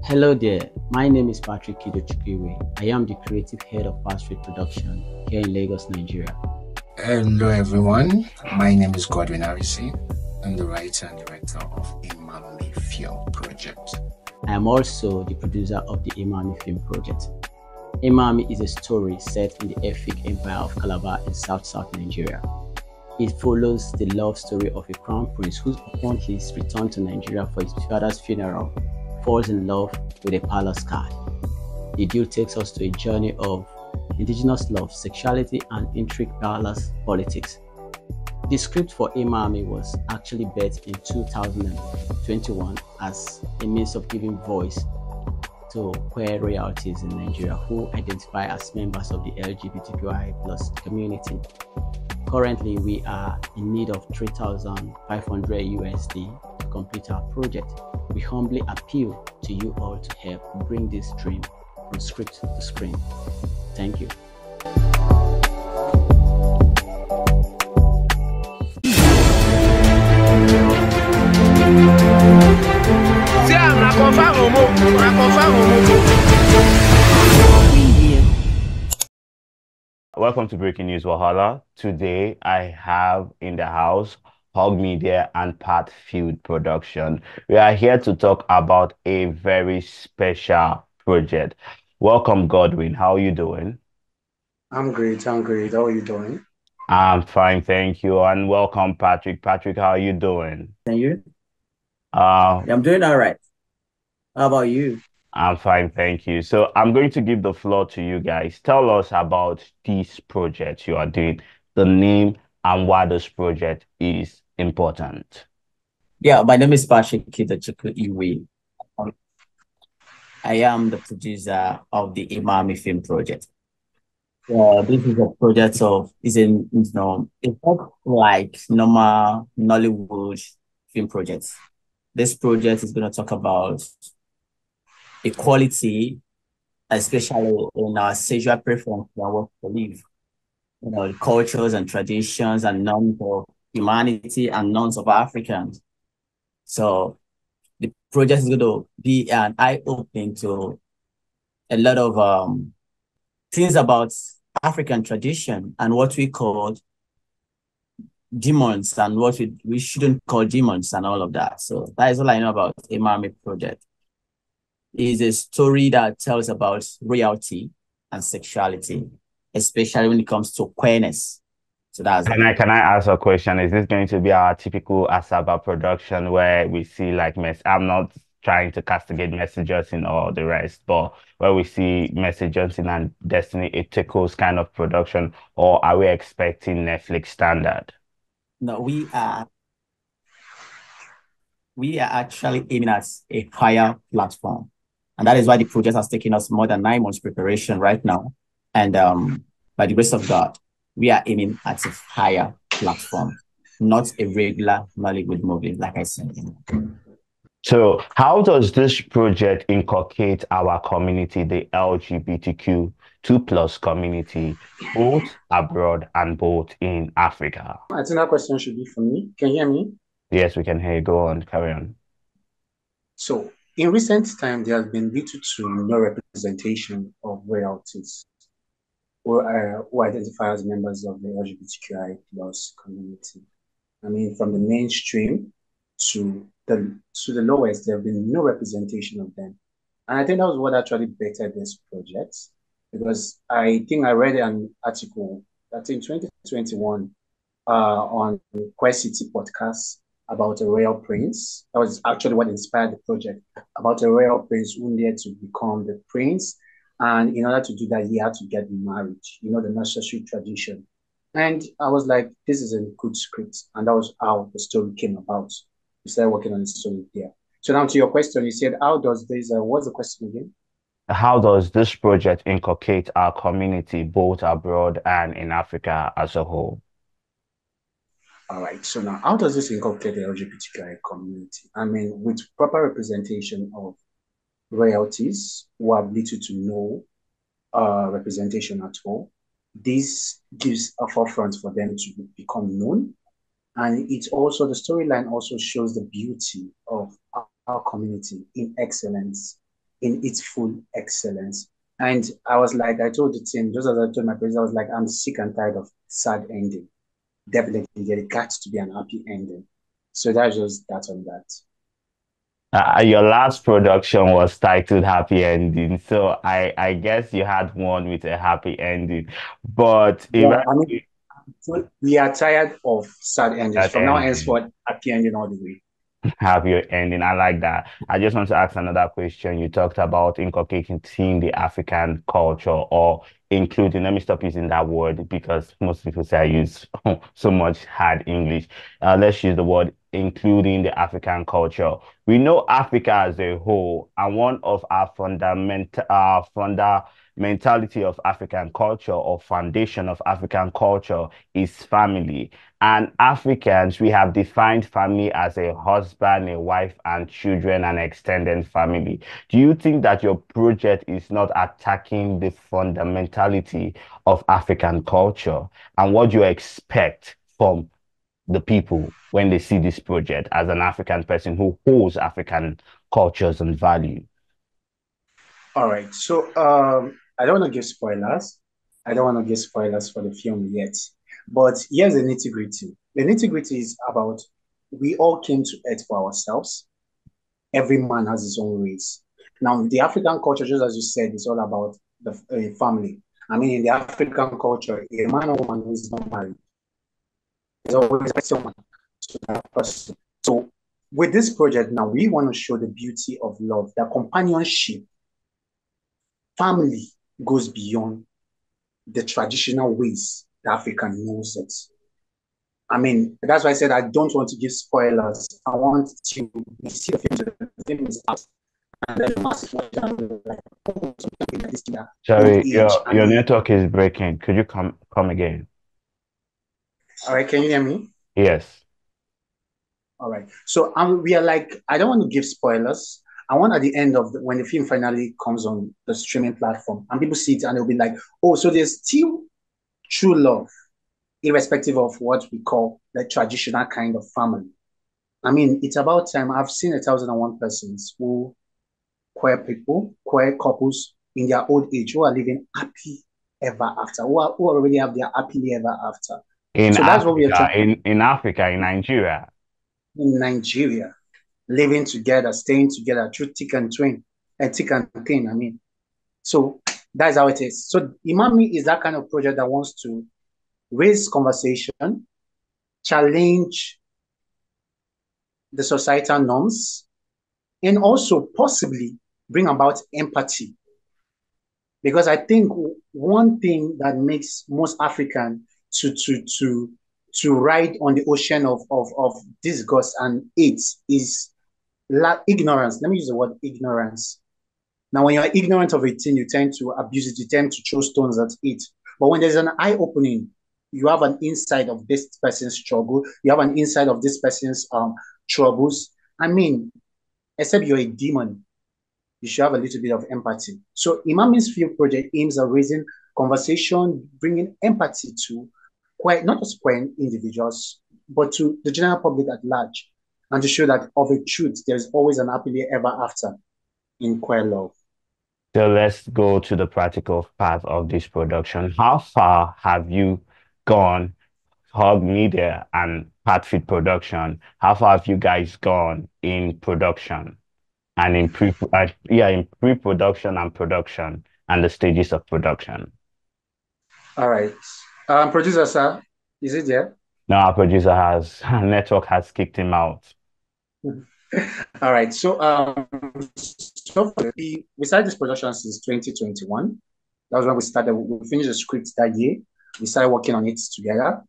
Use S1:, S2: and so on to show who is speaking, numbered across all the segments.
S1: Hello there, my name is PATFIELD. I am the creative head of Fast Food Production here in Lagos, Nigeria.
S2: Hello everyone, my name is Godwin Arisi. I'm the writer and director of Ima'mi film project.
S1: I am also the producer of the Ima'mi film project. Ima'mi is a story set in the epic empire of Calabar in South Nigeria. It follows the love story of a crown prince who, upon his return to Nigeria for his father's funeral, falls in love with a palace cat. The deal takes us to a journey of indigenous love, sexuality, and intrigue palace politics. The script for Ima'mi was actually birthed in 2021 as a means of giving voice to queer royalties in Nigeria who identify as members of the LGBTQI+ community. Currently, we are in need of $3,500 to complete our project. We humbly appeal to you all to help bring this dream from script to screen. Thank you.
S3: Welcome to Breaking News Wahala. Today I have in the house Hog Media and PATFIELD production. We are here to talk about a very special project. Welcome, Godwin. How are you doing?
S2: I'm great. How are you doing?
S3: I'm fine, thank you. And welcome, Patrick. Patrick, how are you doing?
S1: And you? I'm doing all right. How about you?
S3: I'm fine, thank you. So I'm going to give the floor to you guys. Tell us about this project you are doing, the name, and why this project is important.
S1: Yeah, my name is PATFIELD. I am the producer of the Ima'mi film project. This is a project it's not like normal Nollywood film projects. This project is going to talk about equality, especially in our sexual preference and what we believe. The cultures and traditions and norms of humanity and norms of Africans. So the project is going to be an eye-opening to a lot of things about African tradition and what we call demons and what we shouldn't call demons and all of that. So that is all I know about Ima'mi project. It is a story that tells about royalty and sexuality, especially when it comes to queerness. So that's
S3: Can I ask a question? Is this going to be our typical Asaba production where we see like I'm not trying to castigate Mercy Johnson or the rest, but where we see Mercy Johnson and Destiny Etiko's kind of production, or are we expecting Netflix standard?
S1: No, we are actually aiming at a higher platform. And that is why the project has taken us more than 9 months preparation right now. And by the grace of God, we are aiming at a higher platform, not a regular Nollywood movie, like I said.
S3: So how does this project inculcate our community, the LGBTQ2+ community, both abroad and both in Africa?
S2: I think that question should be for me. Can you hear me?
S3: Yes, we can hear you. Go on, carry on.
S2: So, in recent time, there has been little to no representation of royalties who identify as members of the LGBTQI+ community. I mean, from the mainstream to the lowest, there have been no representation of them. And I think that was what actually bettered this project, because I think I read an article that in 2021 on Quest City podcast about a royal prince. That was actually what inspired the project, about a royal prince who needed to become the prince. And in order to do that, he had to get married, the necessary tradition. And I was like, this is a good script. And that was how the story came about. We started working on the story there. So now to your question, you said, how does this, what's the question again?
S3: How does this project inculcate our community, both abroad and in Africa as a whole?
S2: All right. So now, how does this inculcate the LGBTQI community? I mean, with proper representation of royalties who have little to no representation at all, this gives a forefront for them to become known. And it's also, the storyline also shows the beauty of our community in excellence in its full excellence. And I was like, I told the team, just as I told my president, I was like, I'm sick and tired of sad ending. Definitely, there got to be an happy ending. So that's just that on that.
S3: Your last production was titled Happy Ending, so I guess you had one with a happy ending. But
S2: Yeah, I mean,
S3: eventually
S2: so we are tired of sad endings.
S3: that
S2: From now
S3: ending.
S2: henceforth, happy ending all the way.
S3: Have your ending. I like that. I just want to ask another question. You talked about inculcating the African culture or including, let me stop using that word because most people say I use so much hard English. Let's use the word including the African culture. We know Africa as a whole, and one of our fundamentality of African culture or foundation of African culture is family. And Africans, we have defined family as a husband, a wife, and children, and extended family. Do you think that your project is not attacking the fundamentality of African culture? And what do you expect from the people when they see this project as an African person who holds African cultures and value?
S2: All right. So I don't want to give spoilers. I don't want to give spoilers for the film yet. But here's the nitty-gritty. The nitty-gritty is about we all came to Earth for ourselves. Every man has his own race. Now, the African culture, just as you said, is all about the family. I mean, in the African culture, a man or woman who is not married is always someone to that person. So, with this project now, we want to show the beauty of love, that companionship, family goes beyond the traditional ways the African knows it. I mean, that's why I said I don't want to give spoilers. I want to see the film is out and then like, this old
S3: Sorry,
S2: age.
S3: your network is breaking. Could you come again?
S2: All right, can you hear me?
S3: Yes.
S2: All right. So we are like, I don't want to give spoilers. I want at the end of when the film finally comes on the streaming platform and people see it and they'll be like, oh, so there's still true love, irrespective of what we call the traditional kind of family. I mean, it's about time. I've seen 1,001 persons who queer people, queer couples in their old age who are living happy ever after, who already have their happily ever after.
S3: In
S2: So that's what we are
S3: Africa,
S2: trying
S3: in Africa, in Nigeria.
S2: in Nigeria, living together, staying together through thick and thin. I mean, so that's how it is. So Ima'mi is that kind of project that wants to raise conversation, challenge the societal norms, and also possibly bring about empathy. Because I think one thing that makes most African to ride on the ocean of disgust and hate is ignorance. Let me use the word ignorance. Now, when you're ignorant of a thing, you tend to abuse it, you tend to throw stones at it. But when there's an eye opening, you have an insight of this person's struggle, you have an insight of this person's troubles. I mean, except you're a demon, you should have a little bit of empathy. So Imami's field project aims at raising conversation, bringing empathy to quite not just queer individuals, but to the general public at large, and to show that of a truth, there's always an happily ever after in queer love.
S3: So let's go to the practical part of this production. How far have you gone, Hog Media and PATFIELD production? How far have you guys gone in production and in in pre-production and production and the stages of production?
S2: All right. Producer, sir, is it there?
S3: Now our producer has network has kicked him out.
S2: All right. So we started this production since 2021. That was when we started. We finished the script that year. We started working on it together.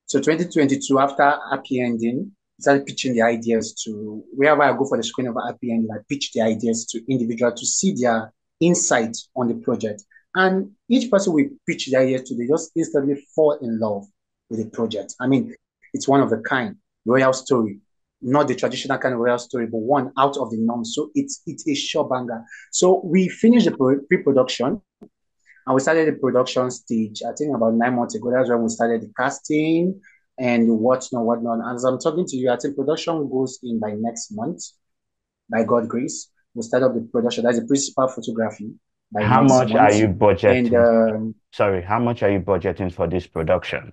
S2: So 2022, after Happy Ending, I started pitching the ideas to wherever I go for the screening of Happy Ending, I pitch the ideas to individuals to see their insight on the project. And each person we pitch the ideas to, they just instantly fall in love with the project. I mean, it's one of a kind, royal story, not the traditional kind of royal story, but one out of the norm. So it's a sure banger. So we finished the pre-production and we started the production stage, I think about 9 months ago. That's when we started the casting and whatnot. And as I'm talking to you, I think production goes in by next month, by God's grace. we'll start up the production. That's the principal photography by
S3: How
S2: next
S3: much are
S2: month.
S3: you
S2: And
S3: budgeting? Sorry, how much are you budgeting for this production?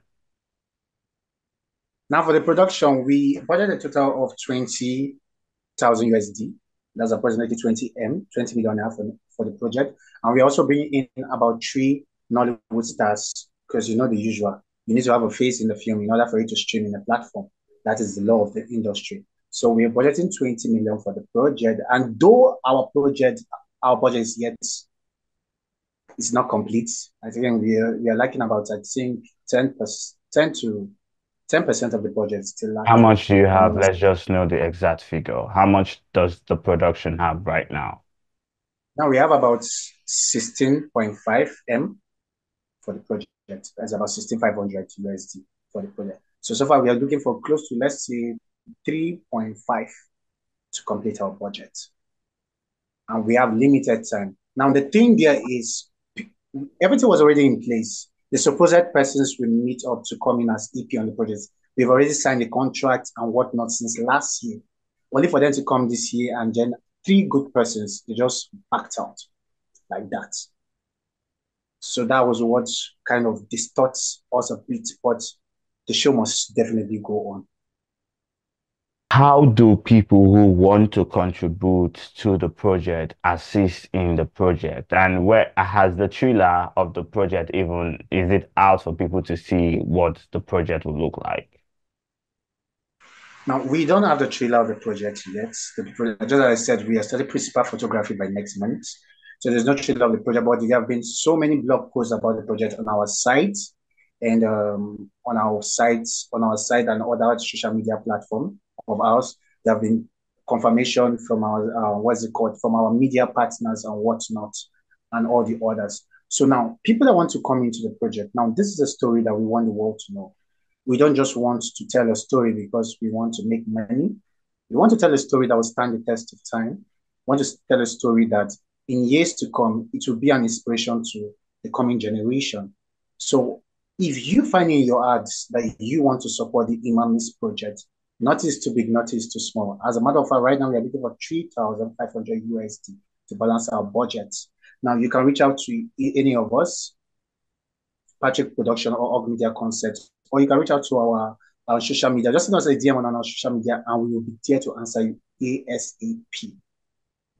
S2: now for the production, we budgeted a total of 20,000 USD. That's approximately 20 million naira for the project. And we're also bringing in about 3 Nollywood stars because you know the usual. You need to have a face in the film in order for it to stream in a platform. That is the law of the industry. So we're budgeting 20 million for the project. And though our budget is yet it's not complete, I think we are lacking about I think 10% of the budget still
S3: How
S2: lacking.
S3: much do you
S2: And
S3: have? Let's just know the exact figure. How much does the production have right now?
S2: now we have about 16.5 M for the project. That's about 16,500 USD for the project. So far we are looking for close to, let's say, 3.5 to complete our budget. And we have limited time. Now the thing there is everything was already in place. The supposed persons will meet up to come in as EP on the project. We've already signed the contract and whatnot since last year. Only for them to come this year and then 3 good persons, they just backed out like that. So that was what kind of distorts us a bit, but the show must definitely go on.
S3: How do people who want to contribute to the project assist in the project? And where has the trailer of the project even, is it out for people to see what the project will look like?
S2: Now, we don't have the trailer of the project yet. Just as I said, we are starting principal photography by next month. So there's no trailer of the project, but there have been so many blog posts about the project on our site and on our site and other social media platform of ours. There have been confirmation from our from our media partners and whatnot and all the others. So now people that want to come into the project, now this is a story that we want the world to know. We don't just want to tell a story because we want to make money. We want to tell a story that will stand the test of time. We want to tell a story that in years to come, it will be an inspiration to the coming generation. So if you find in your ads that you want to support the Ima'mi's project, not is too big, not is too small. As a matter of fact, right now we are looking for 3,500 USD to balance our budget. Now you can reach out to any of us, Patrick Production or Og Media Concept, or you can reach out to our social media. Just send us a DM on our social media and we will be there to answer you ASAP.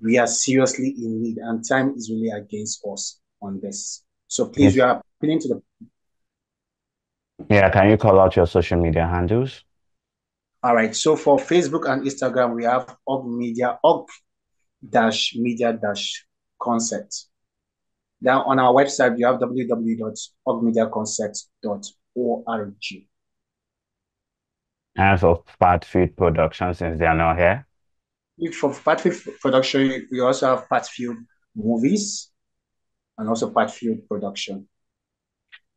S2: We are seriously in need and time is really against us on this. So please, we are appealing to the...
S3: Yeah, can you call out your social media handles?
S2: All right. So for Facebook and Instagram, we have Og-Media-Concept. Now on our website, we have www.ogmediaconcept.org.
S3: And for PATFIELD Production, since they are not here?
S2: For PATFIELD Production, we also have PATFIELD Movies and also PATFIELD Production.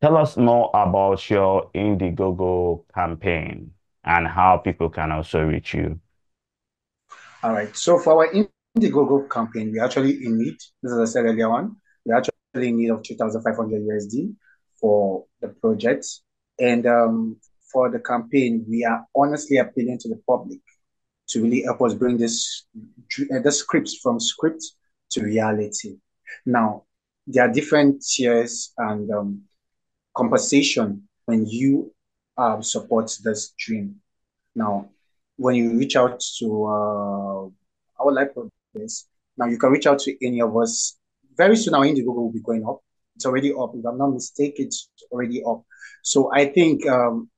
S3: Tell us more about your Indiegogo campaign and how people can also reach you.
S2: All right. So for our Indiegogo campaign, we're actually in need, as I said earlier on, we're actually in need of 2,500 USD for the project. And for the campaign, we are honestly appealing to the public to really help us bring the scripts from script to reality. Now, there are different tiers and compensation when you support this dream. Now, when you reach out to our live progress, now you can reach out to any of us. Very soon, our Indiegogo will be going up. It's already up. If I'm not mistaken, it's already up. So I think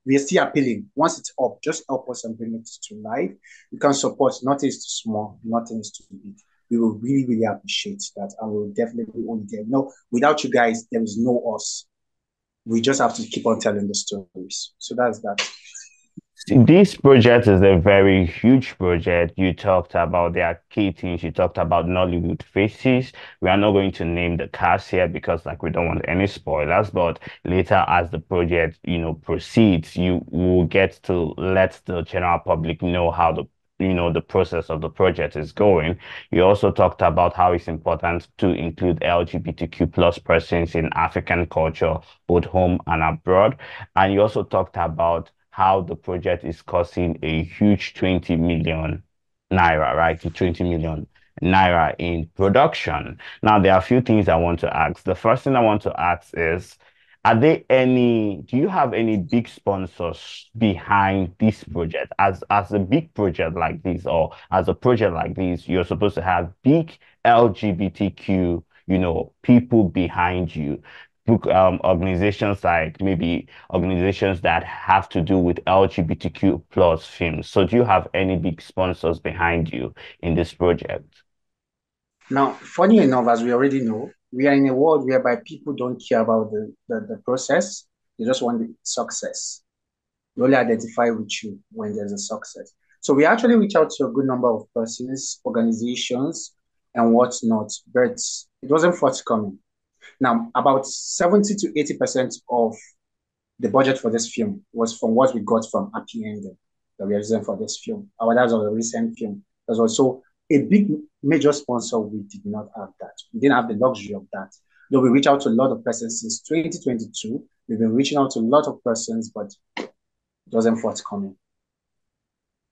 S2: we are still appealing. Once it's up, just help us and bring it to life. You can support. Nothing is too small. Nothing is too big. We will really, really appreciate that. And we'll definitely only there. No, without you guys, there is no us. We just have to keep on telling the stories. So that's that.
S3: This project is a very huge project. You talked about their key things. You talked about Nollywood faces. We are not going to name the cast here because we don't want any spoilers, but later as the project, proceeds, you will get to let the general public know how the process of the project is going. You also talked about how it's important to include LGBTQ plus persons in African culture, both home and abroad. And you also talked about how the project is costing a huge 20 million naira, right? 20 million naira in production. Now, there are a few things I want to ask. The first thing I want to ask is, do you have any big sponsors behind this project? As a big project like this, or as a project like this, you're supposed to have big LGBTQ, people behind you. Organizations like maybe organizations that have to do with LGBTQ plus films. So do you have any big sponsors behind you in this project?
S2: Now, funny enough, as we already know, we are in a world whereby people don't care about the process. They just want the success. They only identify with you when there's a success. So we actually reach out to a good number of persons, organizations, and whatnot, but it wasn't forthcoming. Now, about 70 to 80% of the budget for this film was from what we got from Happy Ending that we are using for this film. That was a recent film. There's also a big major sponsor. We did not have that. We didn't have the luxury of that. Though we reached out to a lot of persons since 2022. We've been reaching out to a lot of persons, but it wasn't forthcoming.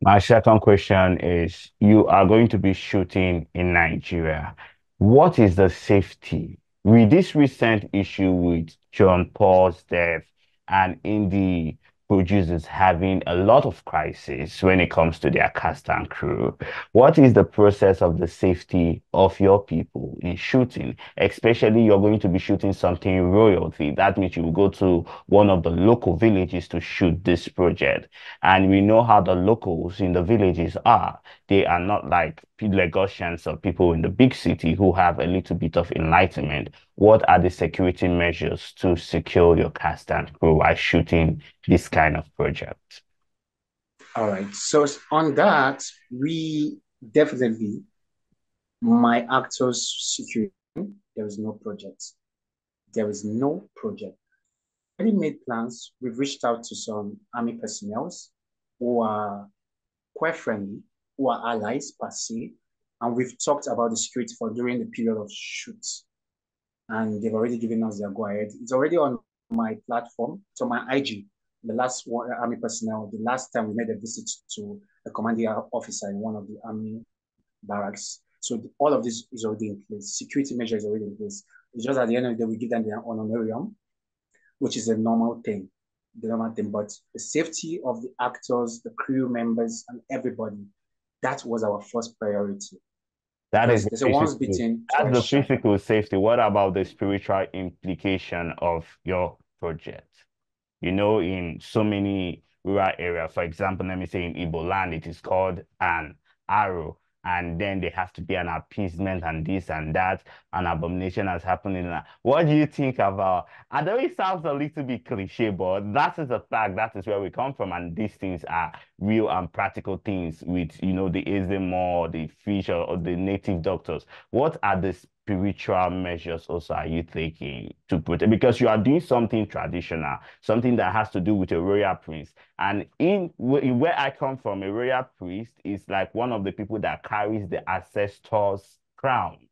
S3: My second question is, you are going to be shooting in Nigeria. What is the safety? With this recent issue with John Paul's death and indie producers having a lot of crisis when it comes to their cast and crew, what is the process of the safety of your people in shooting? Especially you're going to be shooting something royalty. That means you will go to one of the local villages to shoot this project. And we know how the locals in the villages are. They are not like Lagosians or people in the big city who have a little bit of enlightenment. What are the security measures to secure your cast and crew while shooting this kind of project?
S2: All right. So on that, we definitely, my actors security, there is no project. There is no project. We already made plans. We've reached out to some army personnel who are quite friendly, who are allies per se, and we've talked about the security for during the period of shoots. And they've already given us their go ahead. It's already on my platform, so my IG. The last one, army personnel, the last time we made a visit to a commanding officer in one of the army barracks. So all of this is already in place. Security measures is already in place. It's just at the end of the day, we give them their honorarium, which is a normal thing, the normal thing. But the safety of the actors, the crew members, and everybody, that was our first priority.
S3: That is
S2: Because
S3: the
S2: there's a once
S3: physical.
S2: bitten,
S3: That's
S2: twice
S3: the
S2: shy.
S3: physical safety. What about the spiritual implication of your project? In so many rural areas, for example, let me say in Igbo land, it is called an arrow. And then there has to be an appeasement and this and that. An abomination has happened in that. What do you think about? I know it sounds a little bit cliche, but that is a fact. That is where we come from. And these things are real and practical things with, the Ezemo, the fish, or the native doctors. What are the spiritual measures also are you taking to protect? Because you are doing something traditional, something that has to do with a royal prince. And in where I come from, a royal priest is like one of the people that carries the ancestor's crown.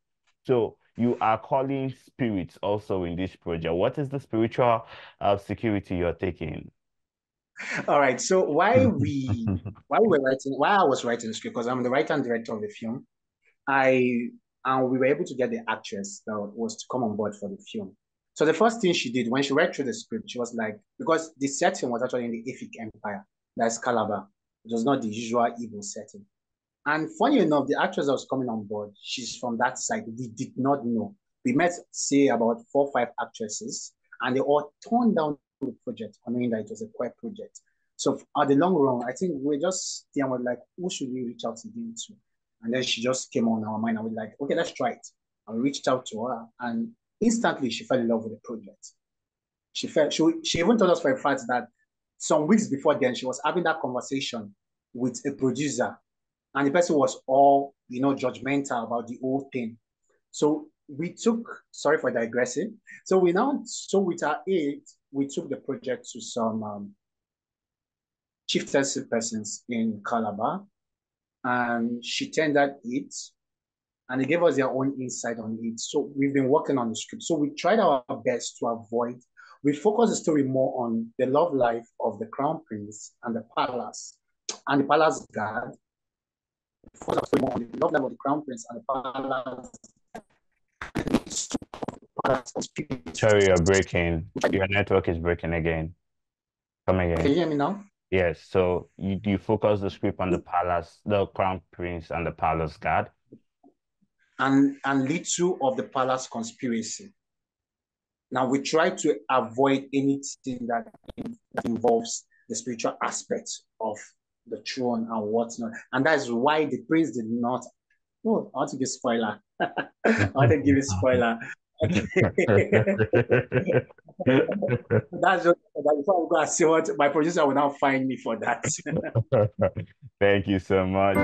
S3: So you are calling spirits also in this project. What is the spiritual security you're taking?
S2: All right. So while I was writing the script, because I'm the writer and director of the film, I and we were able to get the actress that was to come on board for the film. So the first thing she did when she read through the script, she was like, because the setting was actually in the Efik Empire, that's Calabar. It was not the usual evil setting. And funny enough, the actress that was coming on board, she's from that side. We did not know. We met, say, about 4 or 5 actresses, and they all turned down the project, knowing that it was a queer project. So at the long run, I think we just there were like, who should we reach out to them to? And then she just came on our mind, and we're like, okay, let's try it. And we reached out to her, and instantly she fell in love with the project. She even told us for a fact that some weeks before then she was having that conversation with a producer, and the person was all judgmental about the whole thing. So we took, sorry for digressing. So with our aid, we took the project to some chieftaincy persons in Calabar, and she tendered it, and they gave us their own insight on it. So we've been working on the script. So we tried our best to avoid. We focus the story more on the love life of the crown prince and the palace guard, focus was more on the love life of the crown prince and the palace conspiracy.
S3: Sorry, you're breaking. Your network is breaking again. Come
S2: Can you
S3: again.
S2: hear me now?
S3: Yes, so you focus the script on the palace, the crown prince and the palace guard.
S2: And little of the palace conspiracy. Now we try to avoid anything that involves the spiritual aspect of the throne and whatnot. And that's why the prince did not. Oh, I want to give spoiler. I want to give a spoiler. That's just that before I go and see what my producer will now find me for that.
S3: Thank you so much.